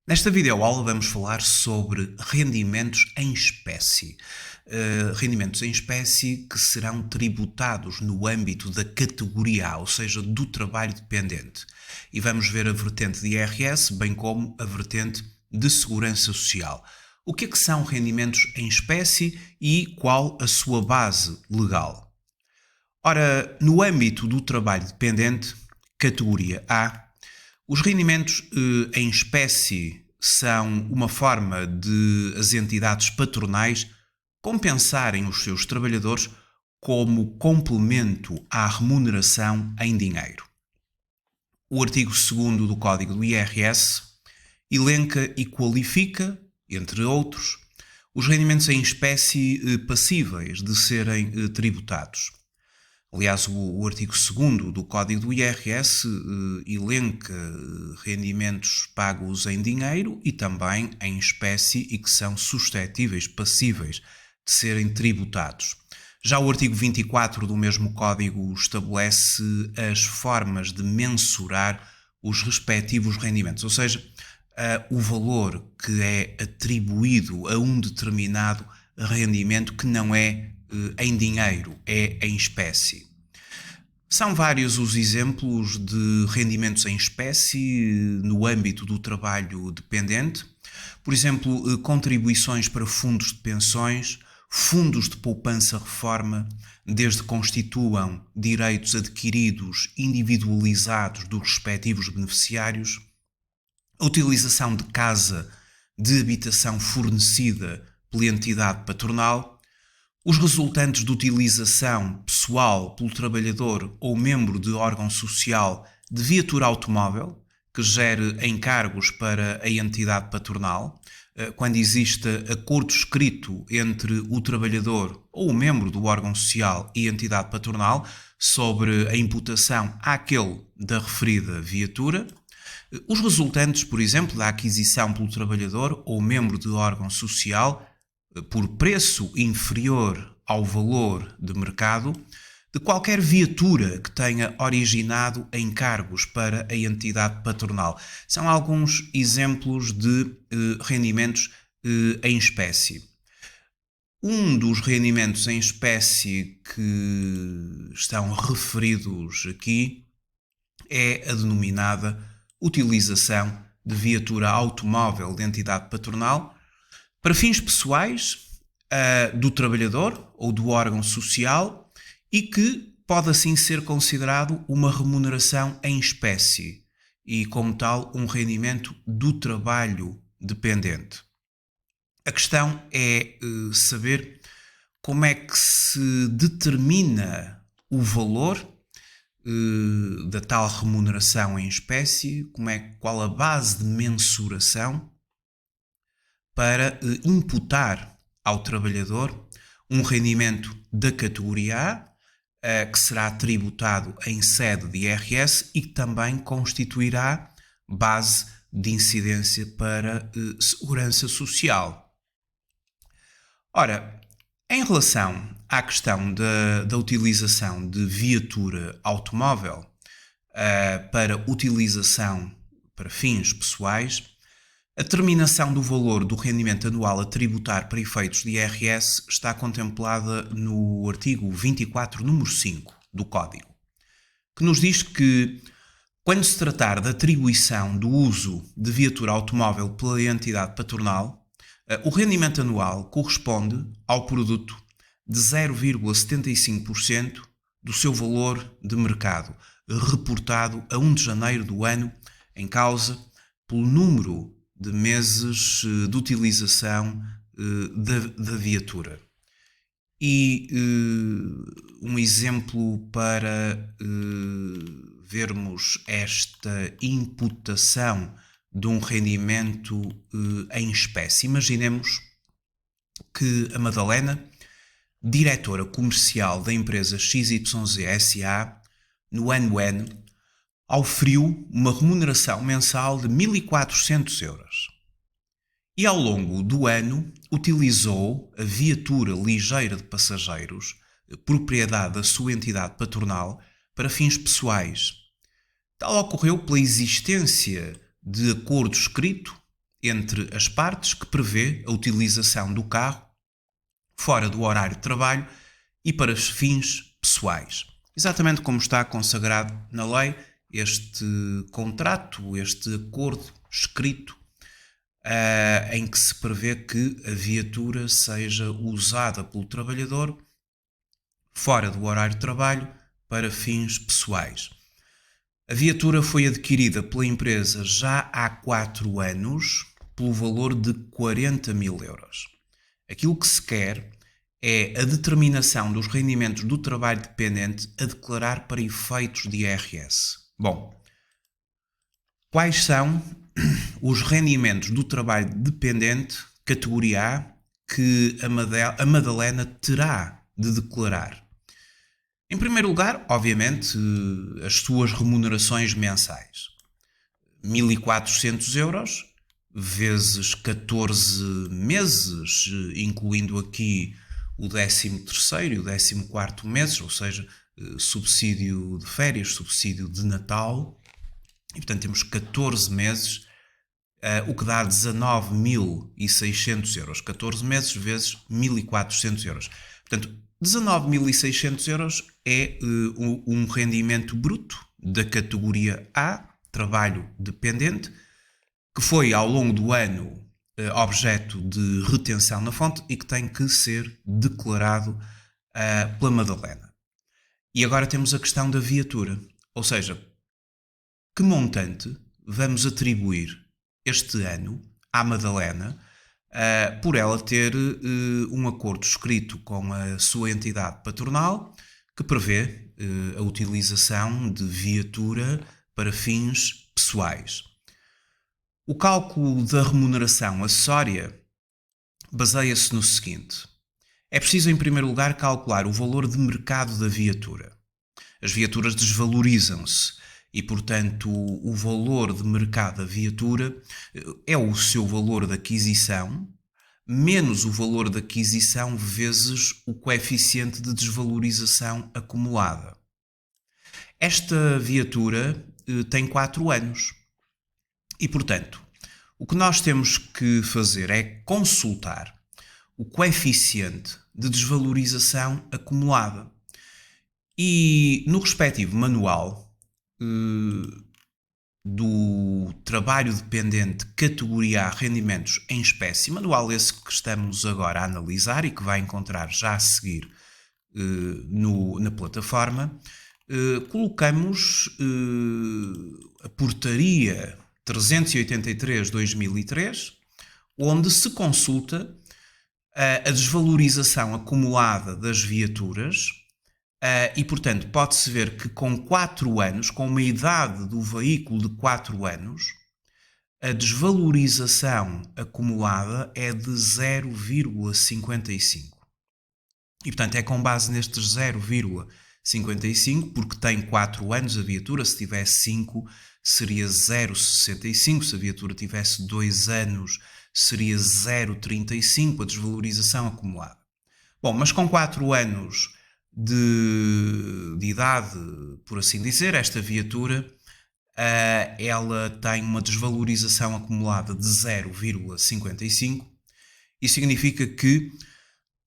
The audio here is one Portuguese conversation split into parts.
Nesta videoaula vamos falar sobre rendimentos em espécie. Rendimentos em espécie que serão tributados no âmbito da categoria A, ou seja, do trabalho dependente. E vamos ver a vertente de IRS, bem como a vertente de Segurança Social. O que é que são rendimentos em espécie e qual a sua base legal? Ora, no âmbito do trabalho dependente, categoria A, os rendimentos em espécie são uma forma de as entidades patronais compensarem os seus trabalhadores como complemento à remuneração em dinheiro. O artigo 2º do Código do IRS elenca e qualifica, entre outros, os rendimentos em espécie passíveis de serem tributados. Aliás, o artigo 2º do Código do IRS elenca rendimentos pagos em dinheiro e também em espécie e que são suscetíveis, passíveis de serem tributados. Já o artigo 24 do mesmo Código estabelece as formas de mensurar os respectivos rendimentos, ou seja, o valor que é atribuído a um determinado rendimento que não é em dinheiro, é em espécie. São vários os exemplos de rendimentos em espécie no âmbito do trabalho dependente. Por exemplo, contribuições para fundos de pensões, fundos de poupança-reforma, desde que constituam direitos adquiridos individualizados dos respectivos beneficiários, a utilização de casa de habitação fornecida pela entidade patronal, os resultantes de utilização pessoal pelo trabalhador ou membro de órgão social de viatura automóvel, que gere encargos para a entidade patronal, quando existe acordo escrito entre o trabalhador ou o membro do órgão social e a entidade patronal sobre a imputação àquele da referida viatura, os resultantes, por exemplo, da aquisição pelo trabalhador ou membro de órgão social por preço inferior ao valor de mercado de qualquer viatura que tenha originado encargos para a entidade patronal. São alguns exemplos de rendimentos em espécie. Um dos rendimentos em espécie que estão referidos aqui é a denominada utilização de viatura automóvel de entidade patronal para fins pessoais do trabalhador ou do órgão social e que pode assim ser considerado uma remuneração em espécie e, como tal, um rendimento do trabalho dependente. A questão é saber como é que se determina o valor da tal remuneração em espécie, qual a base de mensuração para imputar ao trabalhador um rendimento da categoria A, que será tributado em sede de IRS e que também constituirá base de incidência para Segurança Social. Ora, em relação à questão da utilização de viatura automóvel para utilização para fins pessoais, a determinação do valor do rendimento anual a tributar para efeitos de IRS está contemplada no artigo 24, número 5 do Código, que nos diz que, quando se tratar da atribuição do uso de viatura automóvel pela entidade patronal, o rendimento anual corresponde ao produto de 0,75% do seu valor de mercado, reportado a 1 de janeiro do ano em causa pelo número de meses de utilização da viatura. E um exemplo para vermos esta imputação de um rendimento em espécie. Imaginemos que a Madalena, diretora comercial da empresa XYZ SA, no ano N, oferiu uma remuneração mensal de 1.400 euros. E ao longo do ano utilizou a viatura ligeira de passageiros, propriedade da sua entidade patronal, para fins pessoais. Tal ocorreu pela existência de acordo escrito entre as partes que prevê a utilização do carro fora do horário de trabalho e para fins pessoais. Exatamente como está consagrado na lei, este contrato, este acordo escrito em que se prevê que a viatura seja usada pelo trabalhador fora do horário de trabalho para fins pessoais. A viatura foi adquirida pela empresa já há 4 anos pelo valor de 40 mil euros. Aquilo que se quer é a determinação dos rendimentos do trabalho dependente a declarar para efeitos de IRS. Bom, quais são os rendimentos do trabalho dependente, categoria A, que a Madalena terá de declarar? Em primeiro lugar, obviamente, as suas remunerações mensais. 1.400 euros, vezes 14 meses, incluindo aqui o 13º e o 14º meses, ou seja, subsídio de férias, subsídio de Natal. E, portanto, temos 14 meses, o que dá 19.600 euros. 14 meses vezes 1.400 euros. Portanto, 19.600 euros é um rendimento bruto da categoria A, trabalho dependente, que foi ao longo do ano objeto de retenção na fonte e que tem que ser declarado pela Madalena. E agora temos a questão da viatura, ou seja, que montante vamos atribuir este ano à Madalena por ela ter um acordo escrito com a sua entidade patronal que prevê a utilização de viatura para fins pessoais. O cálculo da remuneração acessória baseia-se no seguinte: é preciso, em primeiro lugar, calcular o valor de mercado da viatura. As viaturas desvalorizam-se e, portanto, o valor de mercado da viatura é o seu valor de aquisição menos o valor de aquisição vezes o coeficiente de desvalorização acumulada. Esta viatura tem 4 anos e, portanto, o que nós temos que fazer é consultar o coeficiente de desvalorização acumulada. E no respectivo manual do trabalho dependente categoria A rendimentos em espécie, manual esse que estamos agora a analisar e que vai encontrar já a seguir na plataforma, colocamos a portaria 383/2003, onde se consulta a desvalorização acumulada das viaturas e, portanto, pode-se ver que com 4 anos, com uma idade do veículo de 4 anos, a desvalorização acumulada é de 0,55. E, portanto, é com base nestes 0,55, porque tem 4 anos a viatura, se tivesse 5 seria 0,65, se a viatura tivesse 2 anos seria 0,35 a desvalorização acumulada. Bom, mas com 4 anos de idade, por assim dizer, esta viatura ela tem uma desvalorização acumulada de 0,55 e significa que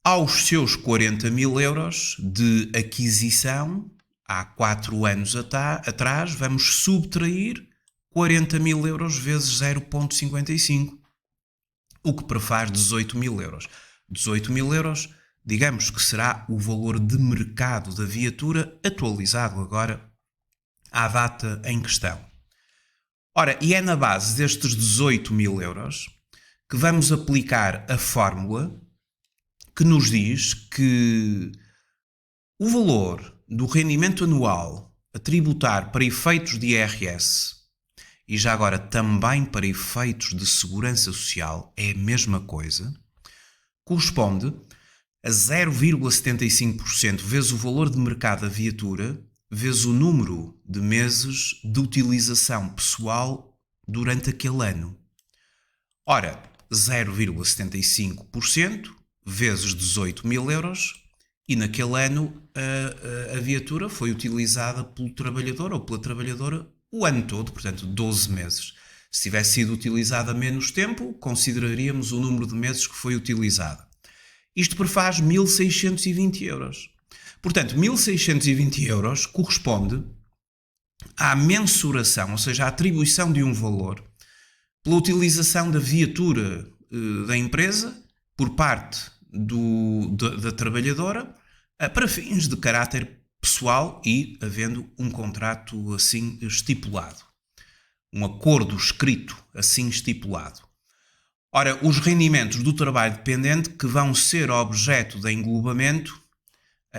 aos seus 40 mil euros de aquisição, há 4 anos atrás, vamos subtrair 40 mil euros vezes 0,55, o que prefaz 18 mil euros. 18 mil euros, digamos que será o valor de mercado da viatura atualizado agora à data em questão. Ora, e é na base destes 18 mil euros que vamos aplicar a fórmula que nos diz que o valor do rendimento anual a tributar para efeitos de IRS e já agora também para efeitos de segurança social é a mesma coisa, corresponde a 0,75% vezes o valor de mercado da viatura vezes o número de meses de utilização pessoal durante aquele ano. Ora, 0,75% vezes 18 mil euros e naquele ano a viatura foi utilizada pelo trabalhador ou pela trabalhadora o ano todo, portanto 12 meses. Se tivesse sido utilizada menos tempo, consideraríamos o número de meses que foi utilizada. Isto prefaz 1.620 euros. Portanto, 1.620 euros corresponde à mensuração, ou seja, à atribuição de um valor pela utilização da viatura da empresa por parte da trabalhadora para fins de caráter pessoal e havendo um contrato assim estipulado. Um acordo escrito assim estipulado. Ora, os rendimentos do trabalho dependente que vão ser objeto de englobamento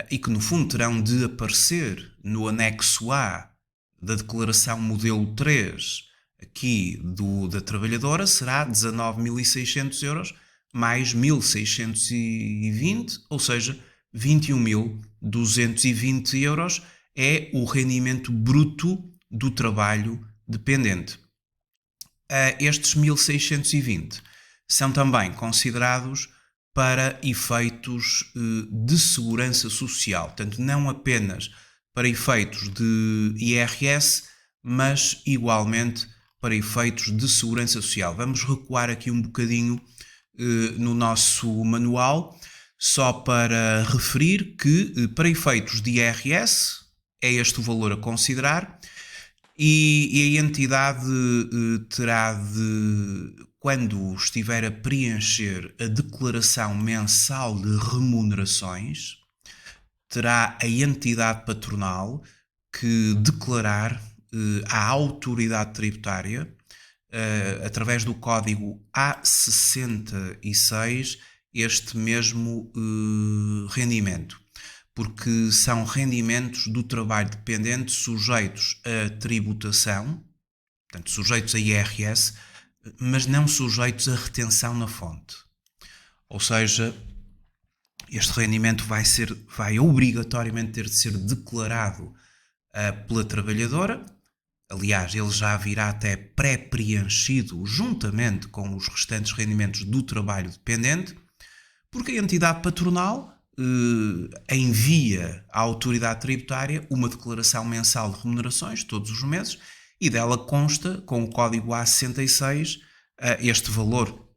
e que no fundo terão de aparecer no anexo A da declaração modelo 3 aqui da trabalhadora será 19.600 euros mais 1.620, ou seja, 21.220 euros é o rendimento bruto do trabalho dependente. Estes 1.620 são também considerados para efeitos de segurança social, portanto, não apenas para efeitos de IRS, mas igualmente para efeitos de segurança social. Vamos recuar aqui um bocadinho no nosso manual, só para referir que para efeitos de IRS é este o valor a considerar e a entidade terá de, quando estiver a preencher a declaração mensal de remunerações, terá a entidade patronal que declarar à autoridade tributária, através do código A66, este mesmo rendimento, porque são rendimentos do trabalho dependente sujeitos a tributação, portanto, sujeitos a IRS, mas não sujeitos a retenção na fonte. Ou seja, este rendimento vai obrigatoriamente ter de ser declarado pela trabalhadora. Aliás, ele já virá até pré-preenchido juntamente com os restantes rendimentos do trabalho dependente, porque a entidade patronal envia à autoridade tributária uma declaração mensal de remunerações todos os meses e dela consta, com o código A66, este valor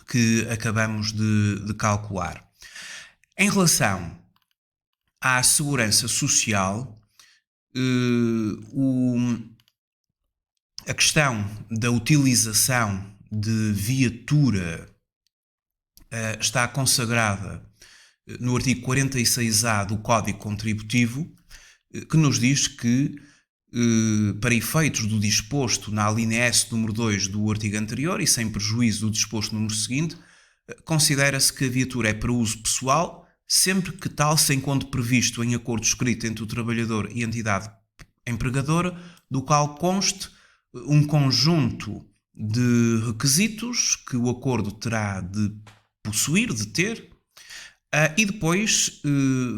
que acabamos de calcular. Em relação à segurança social, a questão da utilização de viatura está consagrada no artigo 46A do Código Contributivo, que nos diz que, para efeitos do disposto na alínea S número 2 do artigo anterior e sem prejuízo do disposto no número seguinte, considera-se que a viatura é para uso pessoal, sempre que tal se encontre previsto em acordo escrito entre o trabalhador e a entidade empregadora, do qual conste um conjunto de requisitos que o acordo terá de possuir, de ter, e depois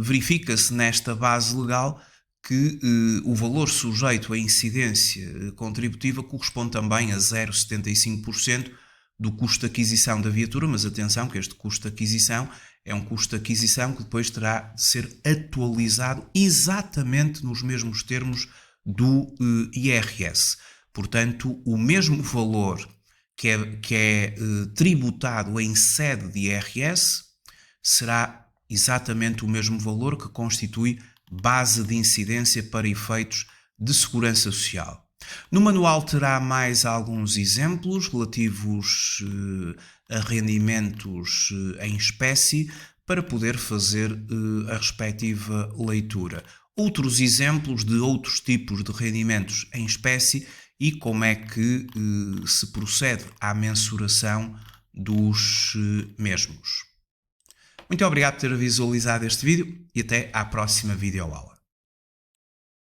verifica-se nesta base legal que o valor sujeito à incidência contributiva corresponde também a 0,75% do custo de aquisição da viatura, mas atenção que este custo de aquisição é um custo de aquisição que depois terá de ser atualizado exatamente nos mesmos termos do IRS. Portanto, o mesmo valor que é tributado em sede de IRS será exatamente o mesmo valor que constitui base de incidência para efeitos de segurança social. No manual terá mais alguns exemplos relativos a rendimentos em espécie para poder fazer a respectiva leitura. Outros exemplos de outros tipos de rendimentos em espécie e como é que se procede à mensuração dos mesmos. Muito obrigado por ter visualizado este vídeo e até à próxima videoaula.